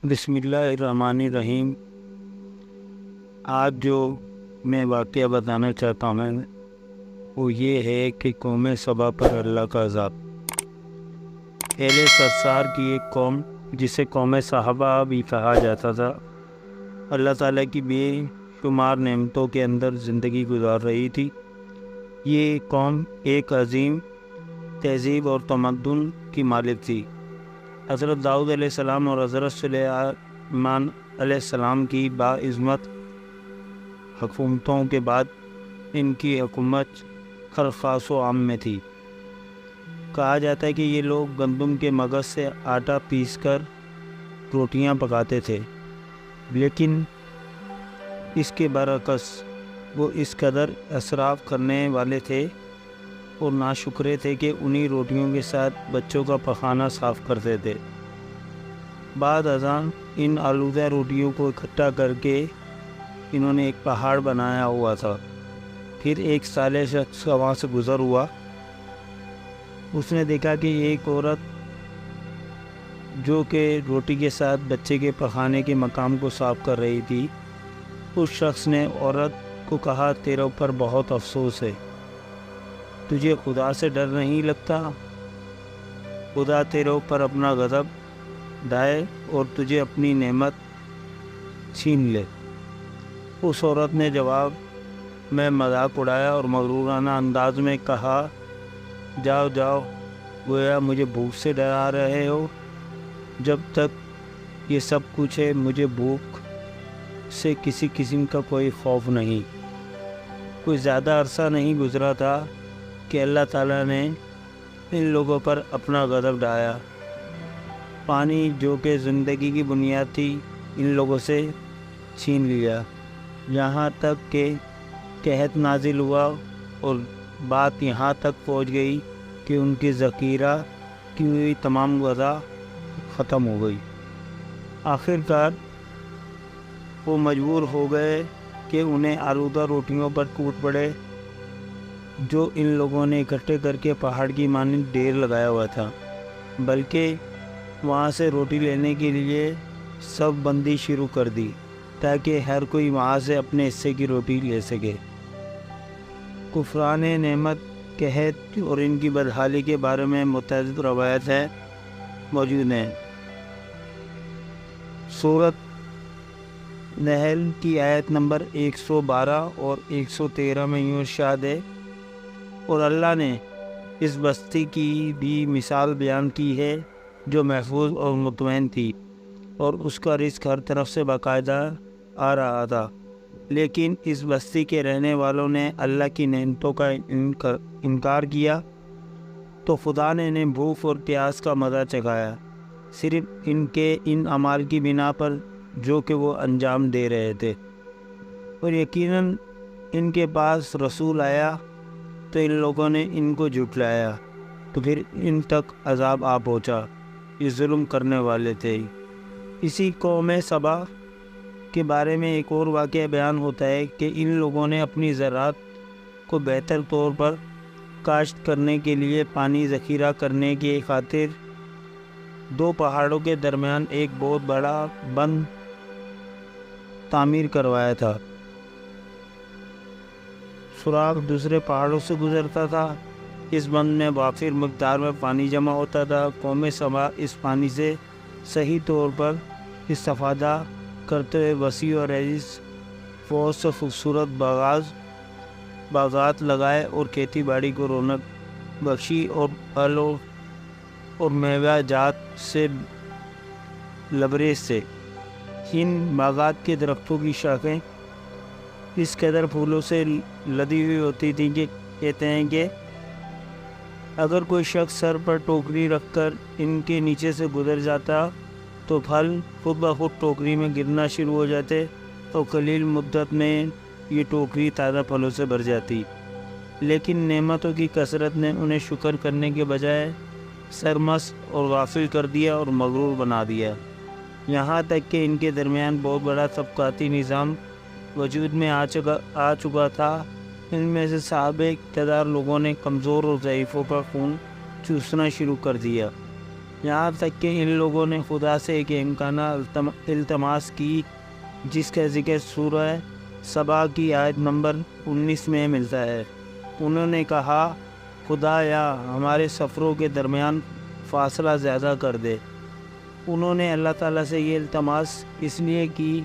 بسم اللہ الرحمن الرحیم۔ آج جو میں واقعہ بتانا چاہتا ہوں وہ یہ ہے کہ قوم سبا پر اللہ کا عذاب۔ اہل سرسار کی ایک قوم جسے قوم صحابہ بھی کہا جاتا تھا، اللہ تعالیٰ کی بے شمار نعمتوں کے اندر زندگی گزار رہی تھی۔ یہ قوم ایک عظیم تہذیب اور تمدن کی مالک تھی۔ حضرت داؤد علیہ السلام اور حضرت سلیمان علیہ السلام کی باعظمت حکومتوں کے بعد ان کی حکومت خاص و عام میں تھی۔ کہا جاتا ہے کہ یہ لوگ گندم کے مغز سے آٹا پیس کر روٹیاں پکاتے تھے، لیکن اس کے برعکس وہ اس قدر اسراف کرنے والے تھے اور ناشکرے تھے کہ انہی روٹیوں کے ساتھ بچوں کا پخانہ صاف کرتے تھے۔ بعد ازاں ان آلودہ روٹیوں کو اکٹھا کر کے انہوں نے ایک پہاڑ بنایا ہوا تھا۔ پھر ایک صالح شخص کا وہاں سے گزر ہوا، اس نے دیکھا کہ ایک عورت جو کہ روٹی کے ساتھ بچے کے پخانے کے مقام کو صاف کر رہی تھی، اس شخص نے عورت کو کہا، تیرے اوپر بہت افسوس ہے، تجھے خدا سے ڈر نہیں لگتا؟ خدا تیرے اوپر اپنا غضب ڈھائے اور تجھے اپنی نعمت چھین لے۔ اس عورت نے جواب میں مذاق اڑایا اور مغرورانہ انداز میں کہا، جاؤ جاؤ، گویا مجھے بھوک سے ڈرا رہے ہو۔ جب تک یہ سب کچھ ہے مجھے بھوک سے کسی قسم کا کوئی خوف نہیں۔ کوئی زیادہ عرصہ نہیں گزرا تھا کہ اللہ تعالیٰ نے ان لوگوں پر اپنا غضب ڈھایا۔ پانی جو کہ زندگی کی بنیاد تھی ان لوگوں سے چھین لیا، یہاں تک کہ قحط نازل ہوا اور بات یہاں تک پہنچ گئی کہ ان کی ذخیرہ کی ہوئی تمام غذا ختم ہو گئی۔ آخر کار وہ مجبور ہو گئے کہ انہیں آلودہ روٹیوں پر ٹوٹ پڑے جو ان لوگوں نے اکٹھے کر کے پہاڑ کی مانند ڈھیر لگایا ہوا تھا، بلکہ وہاں سے روٹی لینے کے لیے سب بندی شروع کر دی تاکہ ہر کوئی وہاں سے اپنے حصے کی روٹی لے سکے۔ کفران نعمت، قحط اور ان کی بدحالی کے بارے میں متعدد روایت موجود ہیں۔ سورۃ نحل کی آیت نمبر 112 اور 113 میں یوں ارشاد ہے، اور اللہ نے اس بستی کی بھی مثال بیان کی ہے جو محفوظ اور مطمئن تھی اور اس کا رزق ہر طرف سے باقاعدہ آ رہا تھا، لیکن اس بستی کے رہنے والوں نے اللہ کی نعمتوں کا انکار کیا تو خدا نے انہیں بھوک اور پیاس کا مزہ چکھایا، صرف ان کے ان اعمال کی بنا پر جو کہ وہ انجام دے رہے تھے۔ اور یقیناً ان کے پاس رسول آیا تو ان لوگوں نے ان کو جھٹلایا، تو پھر ان تک عذاب آ پہنچا، یہ ظلم کرنے والے تھے۔ اسی قوم سبا کے بارے میں ایک اور واقعہ بیان ہوتا ہے کہ ان لوگوں نے اپنی زراعت کو بہتر طور پر کاشت کرنے کے لیے پانی ذخیرہ کرنے کی خاطر دو پہاڑوں کے درمیان ایک بہت بڑا بند تعمیر کروایا تھا۔ سوراخ دوسرے پہاڑوں سے گزرتا تھا، اس بند میں وافر مقدار میں پانی جمع ہوتا تھا۔ قوم سبا اس پانی سے صحیح طور پر استفادہ کرتے ہوئے وسیع اور عزیز فوج سے خوبصورت باغات لگائے اور کھیتی باڑی کو رونق بخشی اور پھل اور میوہ جات سے لبریز تھے۔ ان باغات کے درختوں کی شاخیں اس قدر پھولوں سے لدی ہوئی ہوتی تھیں کہ کہتے ہیں کہ اگر کوئی شخص سر پر ٹوکری رکھ کر ان کے نیچے سے گزر جاتا تو پھل خود بخود ٹوکری میں گرنا شروع ہو جاتے اور قلیل مدت میں یہ ٹوکری تازہ پھلوں سے بھر جاتی، لیکن نعمتوں کی کثرت نے انہیں شکر کرنے کے بجائے سرمست اور غافل کر دیا اور مغرور بنا دیا، یہاں تک کہ ان کے درمیان بہت بڑا طبقاتی نظام وجود میں آ چکا تھا۔ ان میں سے صاحب اقتدار لوگوں نے کمزور اور ضعیفوں کا خون چوسنا شروع کر دیا یہاں تک کہ ان لوگوں نے خدا سے ایک امکانہ التماس کی جس کا ذکر سورہ سبا کی آیت نمبر 19 میں ملتا ہے۔ انہوں نے کہا خدا یا ہمارے سفروں کے درمیان فاصلہ زیادہ کر دے۔ انہوں نے اللہ تعالیٰ سے یہ التماس اس لیے کی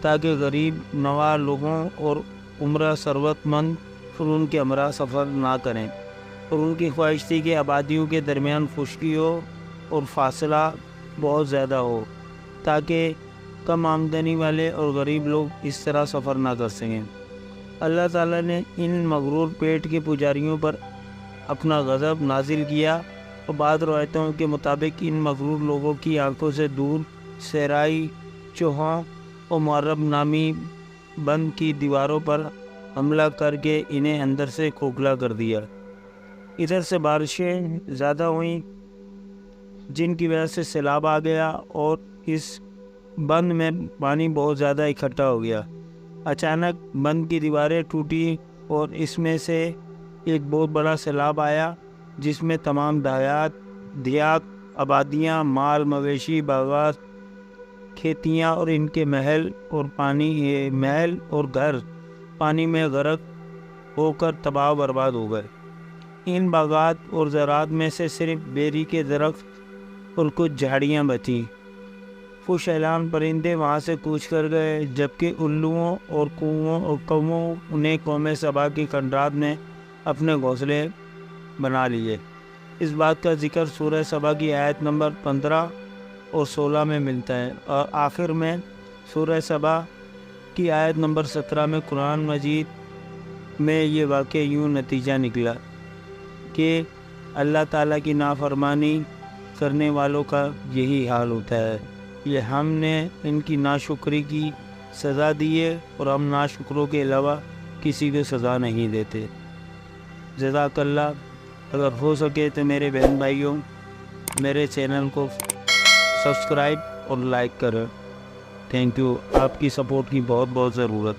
تاکہ غریب نواز لوگوں اور عمرہ ثروت مند ان کے ہمراہ سفر نہ کریں، اور ان کی خواہش تھی کہ آبادیوں کے درمیان خشکی ہو اور فاصلہ بہت زیادہ ہو تاکہ کم آمدنی والے اور غریب لوگ اس طرح سفر نہ کر سکیں۔ اللہ تعالیٰ نے ان مغرور پیٹ کے پجاریوں پر اپنا غضب نازل کیا، اور بعض روایتوں کے مطابق ان مغرور لوگوں کی آنکھوں سے دور صحرائی چوہوں اور معرب نامی بند کی دیواروں پر حملہ کر کے انہیں اندر سے کھوکھلا کر دیا۔ ادھر سے بارشیں زیادہ ہوئیں جن کی وجہ سے سیلاب آ گیا اور اس بند میں پانی بہت زیادہ اکٹھا ہو گیا۔ اچانک بند کی دیواریں ٹوٹی اور اس میں سے ایک بہت بڑا سیلاب آیا جس میں تمام دیہات، آبادیاں، مال مویشی، باغات، کھیتیاں اور ان کے محل اور گھر پانی میں غرق ہو کر تباہ و برباد ہو گئے۔ ان باغات اور زراعت میں سے صرف بیری کے درخت اور کچھ جھاڑیاں بچیں۔ خوش اعلان پرندے وہاں سے کوچ کر گئے، جبکہ الوؤں اور کووں نے قوم سبا کی کھنڈرات میں اپنے گھونسلے بنا لیے۔ اس بات کا ذکر سورہ سبا کی آیت نمبر 15 اور 16 میں ملتا ہے، اور آخر میں سورہ سبا کی آیت نمبر 17 میں قرآن مجید میں یہ واقعہ یوں نتیجہ نکلا کہ اللہ تعالیٰ کی نافرمانی کرنے والوں کا یہی حال ہوتا ہے۔ یہ ہم نے ان کی ناشکری کی سزا دی ہے، اور ہم ناشکروں کے علاوہ کسی کو سزا نہیں دیتے۔ جزاک اللہ۔ اگر ہو سکے تو میرے بہن بھائیوں میرے چینل کو سبسکرائب اور لائک کریں۔ Thank you. آپ کی سپورٹ کی بہت ضرورت۔